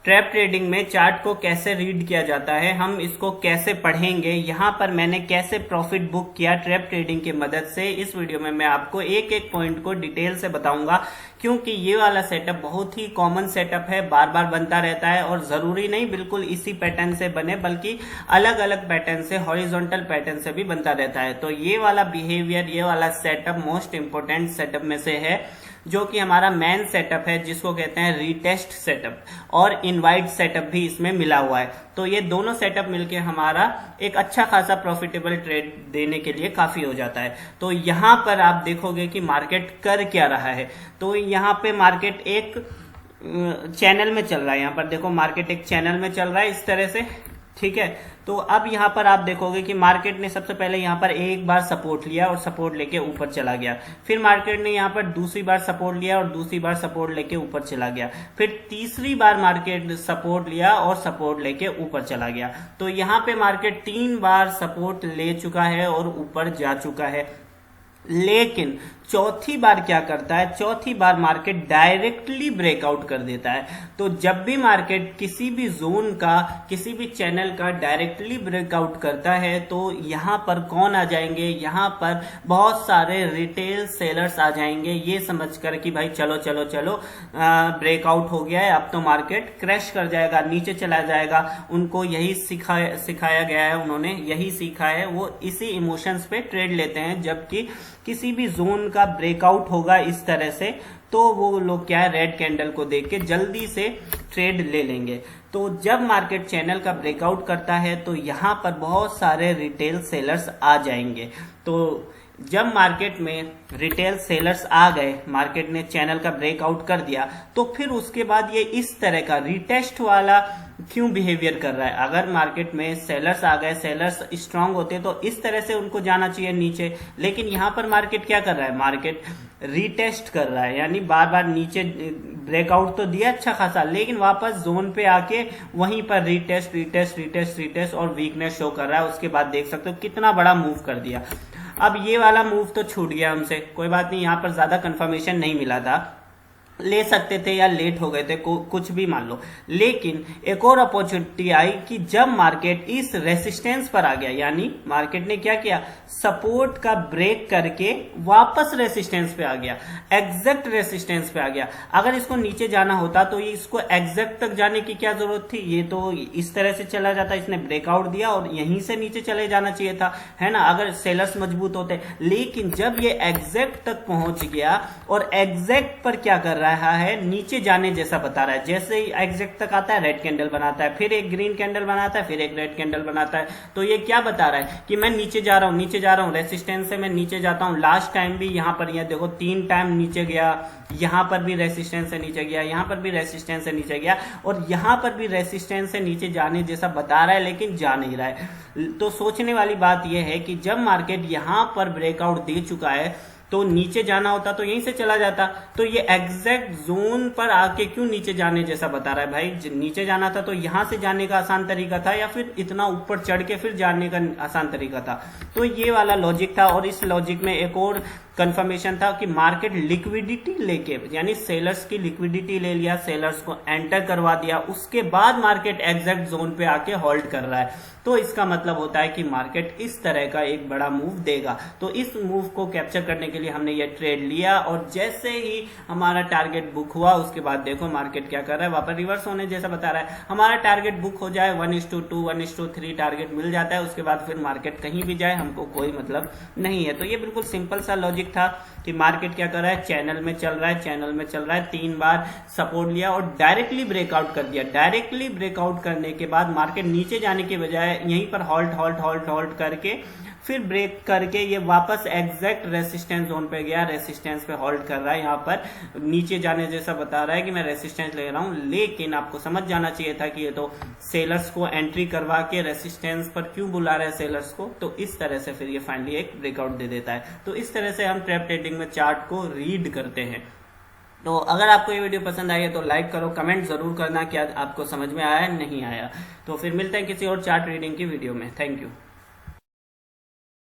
Trap trading में chart को कैसे रीड किया जाता है, हम इसको कैसे पढ़ेंगे, यहाँ पर मैंने कैसे प्रॉफिट बुक किया ट्रैप ट्रेडिंग की मदद से, इस वीडियो में मैं आपको एक एक पॉइंट को डिटेल से बताऊंगा। क्योंकि ये वाला सेटअप बहुत ही कॉमन सेटअप है, बार बार बनता रहता है और जरूरी नहीं बिल्कुल इसी पैटर्न से बने, बल्कि अलग अलग पैटर्न से, हॉरिजॉन्टल पैटर्न से भी बनता रहता है। तो ये वाला बिहेवियर, ये वाला सेटअप मोस्ट इंपोर्टेंट सेटअप में से है, जो कि हमारा मेन सेटअप है, जिसको कहते हैं रीटेस्ट सेटअप, और इनवाइट सेटअप भी इसमें मिला हुआ है। तो ये दोनों सेटअप मिलके हमारा एक अच्छा खासा प्रॉफिटेबल ट्रेड देने के लिए काफी हो जाता है। तो यहाँ पर आप देखोगे कि मार्केट कर क्या रहा है। तो यहाँ पे मार्केट एक चैनल में चल रहा है, यहाँ पर देखो मार्केट एक चैनल में चल रहा है इस तरह से, ठीक है। तो अब यहाँ पर आप देखोगे कि मार्केट ने सबसे पहले यहाँ पर एक बार सपोर्ट लिया और सपोर्ट लेके ऊपर चला गया, फिर मार्केट ने यहाँ पर दूसरी बार सपोर्ट लिया और दूसरी बार सपोर्ट लेके ऊपर चला गया, फिर तीसरी बार मार्केट सपोर्ट लिया और सपोर्ट लेके ऊपर चला गया। तो यहाँ पे मार्केट 3 बार सपोर्ट ले चुका है और ऊपर जा चुका है। लेकिन चौथी बार क्या करता है, चौथी बार मार्केट डायरेक्टली ब्रेकआउट कर देता है। तो जब भी मार्केट किसी भी जोन का, किसी भी चैनल का डायरेक्टली ब्रेकआउट करता है, तो यहाँ पर कौन आ जाएंगे, यहाँ पर बहुत सारे रिटेल सेलर्स आ जाएंगे, ये समझकर कि भाई चलो चलो चलो ब्रेकआउट हो गया है, अब तो मार्केट क्रैश कर जाएगा, नीचे चला जाएगा। उनको यही सिखाया गया है, उन्होंने यही सीखा है, वो इसी इमोशंस पे ट्रेड लेते हैं। जबकि किसी भी जोन का ब्रेकआउट होगा इस तरह से, तो वो लोग क्या है, रेड कैंडल को देख के जल्दी से ट्रेड ले लेंगे। तो जब मार्केट चैनल का ब्रेकआउट करता है तो यहाँ पर बहुत सारे रिटेल सेलर्स आ जाएंगे। तो जब मार्केट में रिटेल सेलर्स आ गए, मार्केट ने चैनल का ब्रेकआउट कर दिया, तो फिर उसके बाद ये इस तरह का रीटेस्ट वाला क्यों बिहेवियर कर रहा है। अगर मार्केट में सेलर्स आ गए, सेलर्स स्ट्रांग होते तो इस तरह से उनको जाना चाहिए नीचे, लेकिन यहाँ पर मार्केट क्या कर रहा है, मार्केट रीटेस्ट कर रहा है, यानी बार बार नीचे ब्रेकआउट तो दिया अच्छा खासा, लेकिन वापस जोन पे आके वहीं पर रीटेस्ट रीटेस्ट रीटेस्ट रीटेस्ट और वीकनेस शो कर रहा है। उसके बाद देख सकते हो कितना बड़ा मूव कर दिया। अब ये वाला मूव तो छूट गया हमसे, कोई बात नहीं, यहाँ पर ज्यादा कंफर्मेशन नहीं मिला था, ले सकते थे या लेट हो गए थे, कुछ भी मान लो। लेकिन एक और अपॉर्चुनिटी आई कि जब मार्केट इस रेसिस्टेंस पर आ गया, यानी मार्केट ने क्या किया, सपोर्ट का ब्रेक करके वापस रेसिस्टेंस पे आ गया, एग्जैक्ट रेसिस्टेंस पे आ गया। अगर इसको नीचे जाना होता तो ये इसको एग्जैक्ट तक जाने की क्या जरूरत थी, ये तो इस तरह से चला जाता, इसने ब्रेकआउट दिया और यहीं से नीचे चले जाना चाहिए था, है ना, अगर सेलर्स मजबूत होते। लेकिन जब ये एग्जैक्ट तक पहुंच गया और एग्जैक्ट पर क्या कर रहा है, नीचे जाने जैसा बता रहा है, जैसे ही एग्जैक्ट तक आता है रेड कैंडल बनाता है, फिर एक ग्रीन कैंडल बनाता है, फिर एक रेड कैंडल बनाता है। तो ये क्या बता रहा है कि मैं नीचे जा रहा हूं, नीचे जा रहा हूं, रेसिस्टेंस से मैं नीचे जाता हूं। लास्ट टाइम भी यहां पर, यह देखो 3 टाइम नीचे गया, यहां पर भी रेसिस्टेंस से नीचे गया, यहां पर भी रेसिस्टेंस से नीचे गया, और यहां पर भी रेसिस्टेंस से नीचे जाने जैसा बता रहा है, लेकिन जा नहीं रहा है। तो सोचने वाली बात यह है कि जब मार्केट यहां पर ब्रेकआउट दे चुका है, तो नीचे जाना होता तो यहीं से चला जाता। तो ये एग्जैक्ट जोन पर आके क्यों नीचे जाने जैसा बता रहा है, भाई नीचे जाना था तो यहां से जाने का आसान तरीका था, या फिर इतना ऊपर चढ़ के फिर जाने का आसान तरीका था। तो ये वाला लॉजिक था, और इस लॉजिक में एक और कंफर्मेशन था कि मार्केट लिक्विडिटी लेके, यानी सेलर्स की लिक्विडिटी ले लिया, सेलर्स को एंटर करवा दिया, उसके बाद मार्केट एग्जैक्ट जोन पे आके होल्ड कर रहा है। तो इसका मतलब होता है कि मार्केट इस तरह का एक बड़ा मूव देगा। तो इस मूव को कैप्चर करने के लिए हमने ये ट्रेड लिया, और जैसे ही हमारा टारगेट बुक हुआ, उसके बाद देखो मार्केट क्या कर रहा है, वापस रिवर्स होने जैसा बता रहा है। हमारा टारगेट बुक हो जाए 1:2, 1:3 टारगेट मिल जाता है, उसके बाद फिर मार्केट कहीं भी जाए हमको कोई मतलब नहीं है। तो ये बिल्कुल सिंपल सा लॉजिक था कि मार्केट क्या कर रहा है, चैनल में चल रहा है, चैनल में चल रहा है, 3 बार सपोर्ट लिया और डायरेक्टली ब्रेकआउट कर दिया। डायरेक्टली ब्रेकआउट करने के बाद मार्केट नीचे जाने के बजाय यहीं पर हॉल्ट करके फिर ब्रेक करके ये वापस एग्जैक्ट रेसिस्टेंस जोन पे गया, रेसिस्टेंस पे होल्ड कर रहा है। यहाँ पर नीचे जाने जैसा बता रहा है कि मैं रेसिस्टेंस ले रहा हूँ, लेकिन आपको समझ जाना चाहिए था कि ये तो सेलर्स को एंट्री करवा के रेसिस्टेंस पर क्यों बुला रहा है सेलर्स को। तो इस तरह से फिर ये फाइनली एक ब्रेकआउट दे देता है। तो इस तरह से हम ट्रैप ट्रेडिंग में चार्ट को रीड करते हैं। तो अगर आपको ये वीडियो पसंद आई है तो लाइक करो, कमेंट जरूर करना कि आपको समझ में आया नहीं आया। तो फिर मिलते हैं किसी और चार्ट रीडिंग की वीडियो में। Thank you.